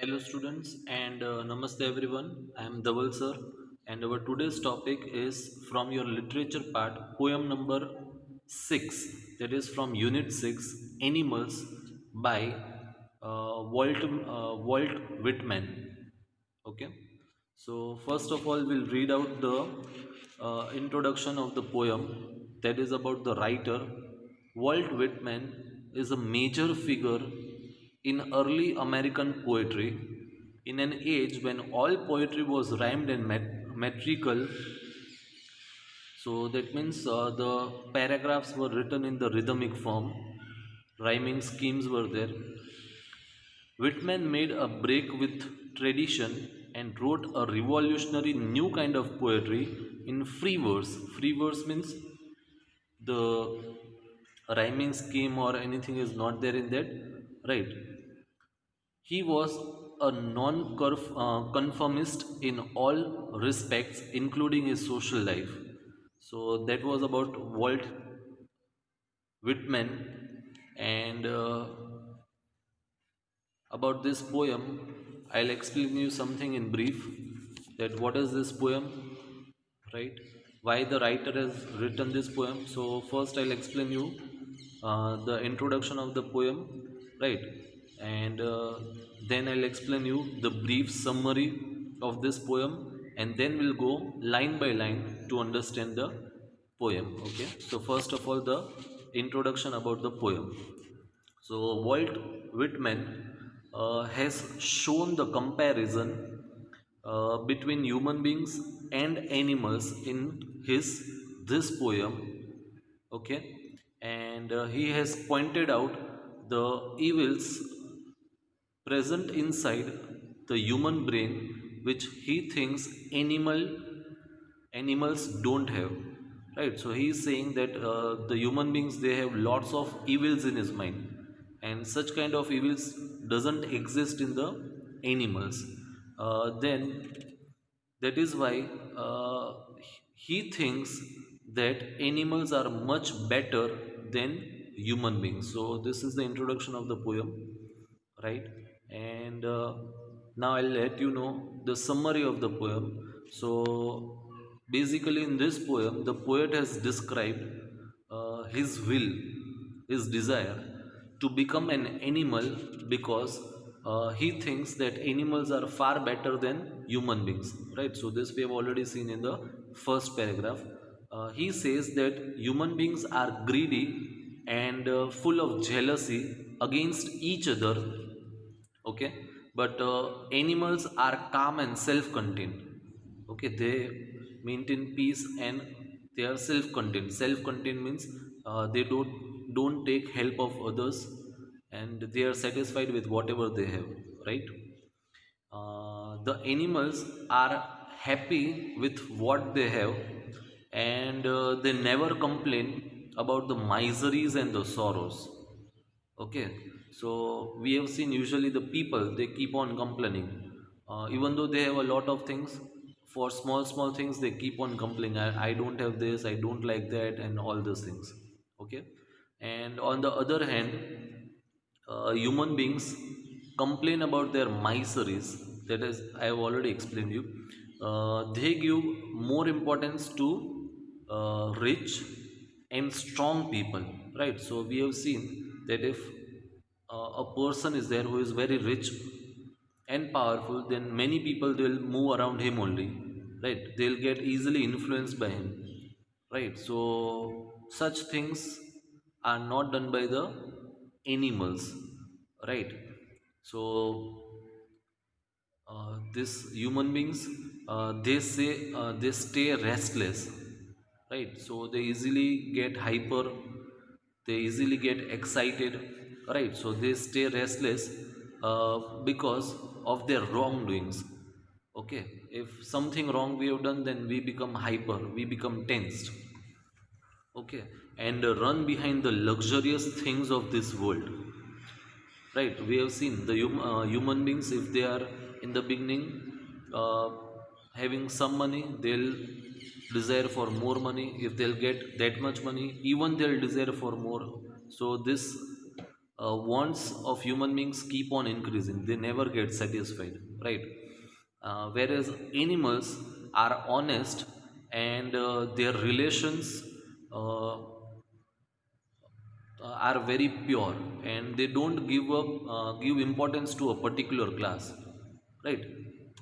Hello students and namaste everyone. I am Dhaval sir and our today's topic is from your literature part poem number 6, that is from unit 6 Animals by Walt Whitman. Okay, so first of all we'll read out the introduction of the poem, that is about the writer. Walt Whitman is a major figure in early American poetry. In an age when all poetry was rhymed and metrical, so that means the paragraphs were written in the rhythmic form, rhyming schemes were there. Whitman made a break with tradition and wrote a revolutionary new kind of poetry in free verse. Free verse means the rhyming scheme or anything is not there in that, right? He was a non-conformist in all respects, including his social life. So that was about Walt Whitman, and about this poem, I'll explain you something in brief. That what is this poem, right? Why the writer has written this poem. So first, I'll explain you the introduction of the poem, right? And then I'll explain you the brief summary of this poem, and then we'll go line by line to understand the poem. Okay. So first of all, the introduction about the poem. So Walt Whitman has shown the comparison between human beings and animals in his this poem. Okay, and he has pointed out the evils present inside the human brain, which he thinks animals don't have, right? So he is saying that the human beings, they have lots of evils in his mind, and such kind of evils doesn't exist in the animals. Then that is why he thinks that animals are much better than human beings. So this is the introduction of the poem, right? And now I'll let you know the summary of the poem. So basically in this poem the poet has described his will, his desire to become an animal, because he thinks that animals are far better than human beings, right? So this we have already seen in the first paragraph. He says that human beings are greedy and full of jealousy against each other. Okay, but animals are calm and self-contained. Okay, they maintain peace and they are self-contained. Self-contained means they don't take help of others, and they are satisfied with whatever they have, right? The animals are happy with what they have, and they never complain about the miseries and the sorrows. Okay, so we have seen usually the people, they keep on complaining, even though they have a lot of things. For small small things they keep on complaining. I don't have this, I don't like that, and all those things. Okay, and on the other hand, human beings complain about their miseries. That is, I have already explained you. They give more importance to rich and strong people, right? So we have seen that if a person is there who is very rich and powerful, then many people will move around him only, right? They'll get easily influenced by him, right? So such things are not done by the animals, right? So this human beings, they say they stay restless, right? So they easily get hyper, they easily get excited, right? So they stay restless because of their wrongdoings. Okay, if something wrong we have done, then we become hyper, we become tensed. Okay, and run behind the luxurious things of this world, right? We have seen the human beings, if they are in the beginning uh, having some money, they'll desire for more money. If they'll get that much money, even they'll desire for more. So this wants of human beings keep on increasing. They never get satisfied, right? Whereas animals are honest, and their relations uh, are very pure, and they don't give importance to a particular class, right?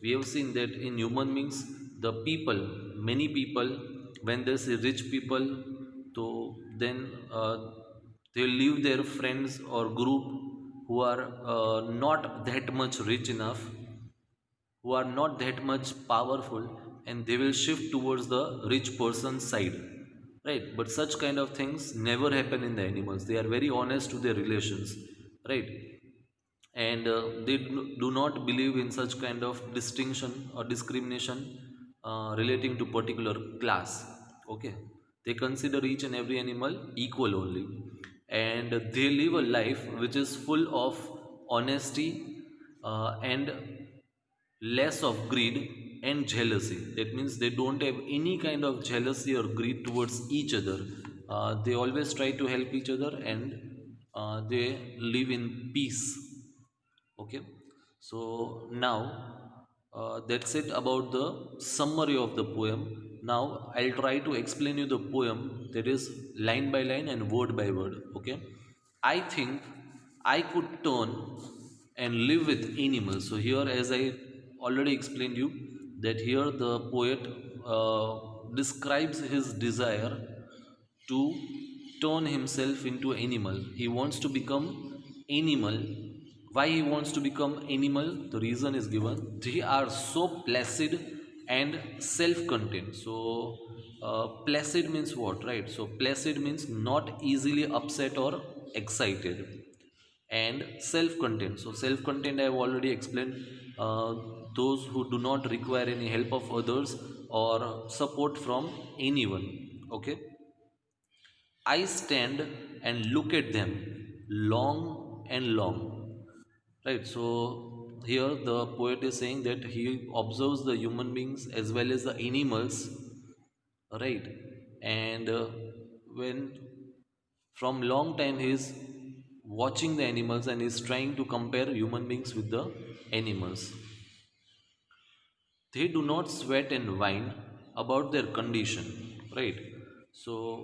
We have seen that in human beings, the people, many people, when they see rich people, so then they leave their friends or group who are not that much rich enough, who are not that much powerful, and they will shift towards the rich person's side, right? But such kind of things never happen in the animals. They are very honest to their relations, right? And they do not believe in such kind of distinction or discrimination relating to particular class. Okay, they consider each and every animal equal only, and they live a life which is full of honesty, and less of greed and jealousy. That means they don't have any kind of jealousy or greed towards each other. They always try to help each other, and they live in peace. Okay, so now that's it about the summary of the poem. Now I'll try to explain you the poem, that is line by line and word by word. Okay, I think I could turn and live with animals. So here, as I already explained you, that here the poet describes his desire to turn himself into animal. He wants to become animal. Why he wants to become animal? The reason is given. They are so placid and self-contained. So placid means what, right? So placid means not easily upset or excited, and self-contained. So self-contained, I have already explained. Those who do not require any help of others or support from anyone. Okay, I stand and look at them long and long. Right. So here the poet is saying that he observes the human beings as well as the animals. Right. And when from long time he is watching the animals and is trying to compare human beings with the animals. They do not sweat and whine about their condition. Right. So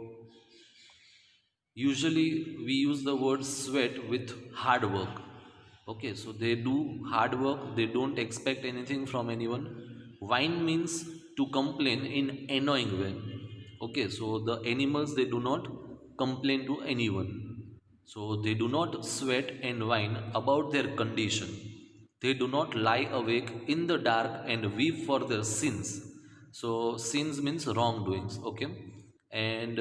usually we use the word sweat with hard work. Okay, so they do hard work, they don't expect anything from anyone. Whine means to complain in annoying way. Okay, so the animals, they do not complain to anyone. So they do not sweat and whine about their condition. They do not lie awake in the dark and weep for their sins. So sins means wrongdoings. Okay, and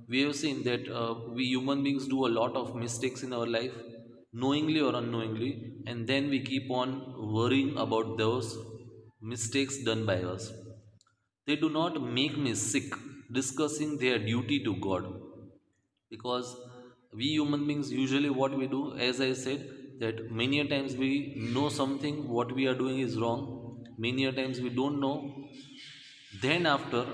we have seen that we human beings do a lot of mistakes in our life, knowingly or unknowingly, and then we keep on worrying about those mistakes done by us. They do not make me sick discussing their duty to God, because we human beings usually what we do, as I said, that many a times we know something what we are doing is wrong, many a times we don't know. Then after,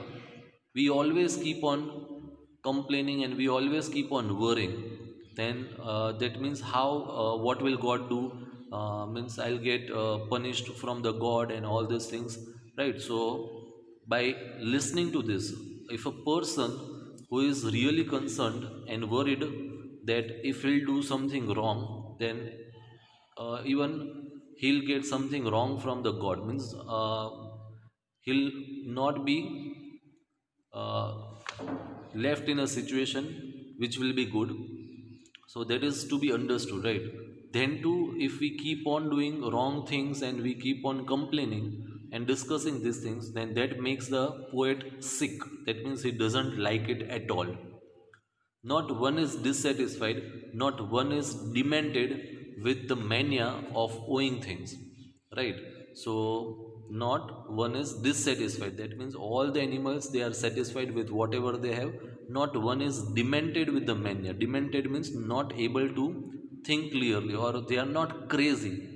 we always keep on complaining and we always keep on worrying. Then that means how, what will God do? Means I'll get punished from the God and all these things, right? So by listening to this, if a person who is really concerned and worried that if he'll do something wrong, then even he'll get something wrong from the God, means he'll not be uh, left in a situation which will be good. So that is to be understood, right? Then too, if we keep on doing wrong things and we keep on complaining and discussing these things, then that makes the poet sick. That means he doesn't like it at all. Not one is dissatisfied, not one is demented with the mania of owing things. Right? So, not one is dissatisfied. That means all the animals, they are satisfied with whatever they have. Not one is demented with the mania. Demented means not able to think clearly, or they are not crazy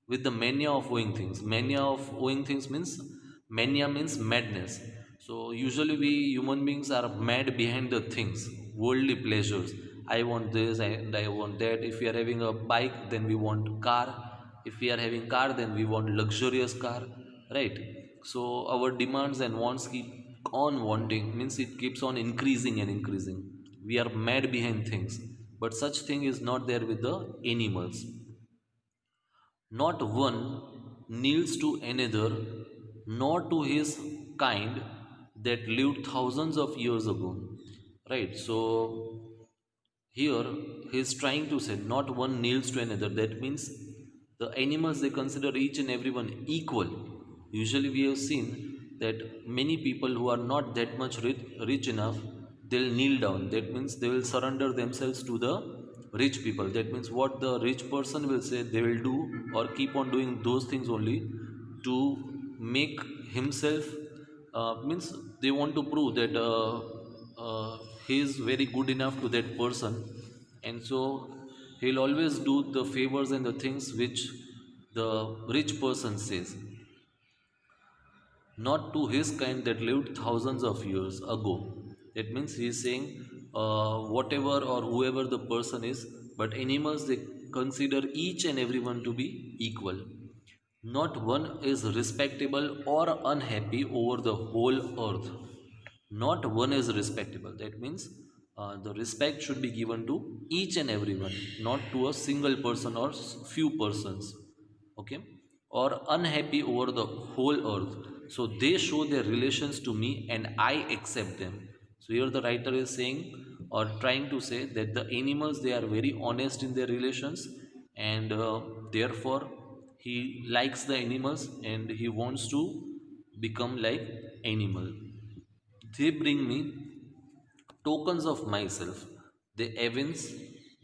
with the mania of owing things. Mania of owing things means, mania means madness. So usually we human beings are mad behind the things, worldly pleasures. I want this and I want that. If we are having a bike, then we want car. If we are having car, then we want luxurious car, right? So our demands and wants keep on wanting, means it keeps on increasing and increasing. We are mad behind things, but such thing is not there with the animals. Not one kneels to another, nor to his kind that lived thousands of years ago. Right? So here he is trying to say not one kneels to another. That means the animals they consider each and everyone equal. Usually we have seen that many people who are not that much rich enough, they'll kneel down. That means they will surrender themselves to the rich people. That means what the rich person will say they will do or keep on doing those things only to make himself, means they want to prove that he is very good enough to that person, and so he'll always do the favors and the things which the rich person says, not to his kind that lived thousands of years ago. That means he is saying whatever or whoever the person is, but animals they consider each and everyone to be equal. Not one is respectable or unhappy over the whole earth. Not one is respectable. That means the respect should be given to each and everyone, not to a single person or few persons. Okay, or unhappy over the whole earth. So they show their relations to me and I accept them. So here the writer is saying or trying to say that the animals they are very honest in their relations, and therefore he likes the animals and he wants to become like animal. They bring me tokens of myself. They evince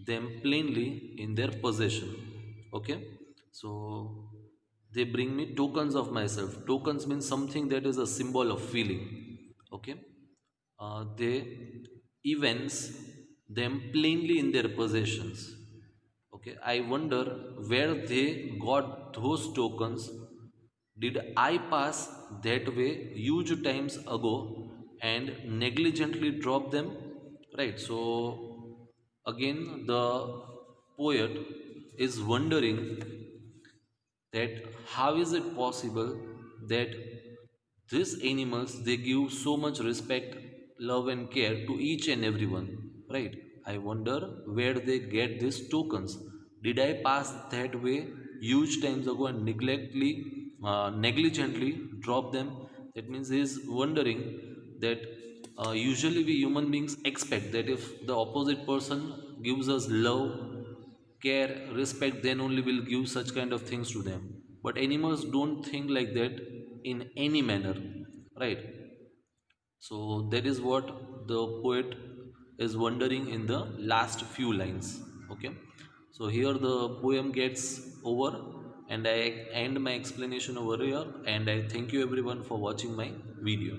them plainly in their possession. Okay, so they bring me tokens of myself. Tokens means something that is a symbol of feeling. Okay, they evince them plainly in their possessions. Okay, I wonder where they got those tokens. Did I pass that way huge times ago and negligently drop them? Right, so again, the poet is wondering that how is it possible that these animals they give so much respect, love and care to each and everyone, right? I wonder where they get these tokens. Did I pass that way huge times ago and negligently drop them? That means he is wondering that usually we human beings expect that if the opposite person gives us love, care, respect, then only will give such kind of things to them. But animals don't think like that in any manner, right? So that is what the poet is wondering in the last few lines. Okay, so here the poem gets over, and I end my explanation over here, and I thank you everyone for watching my video.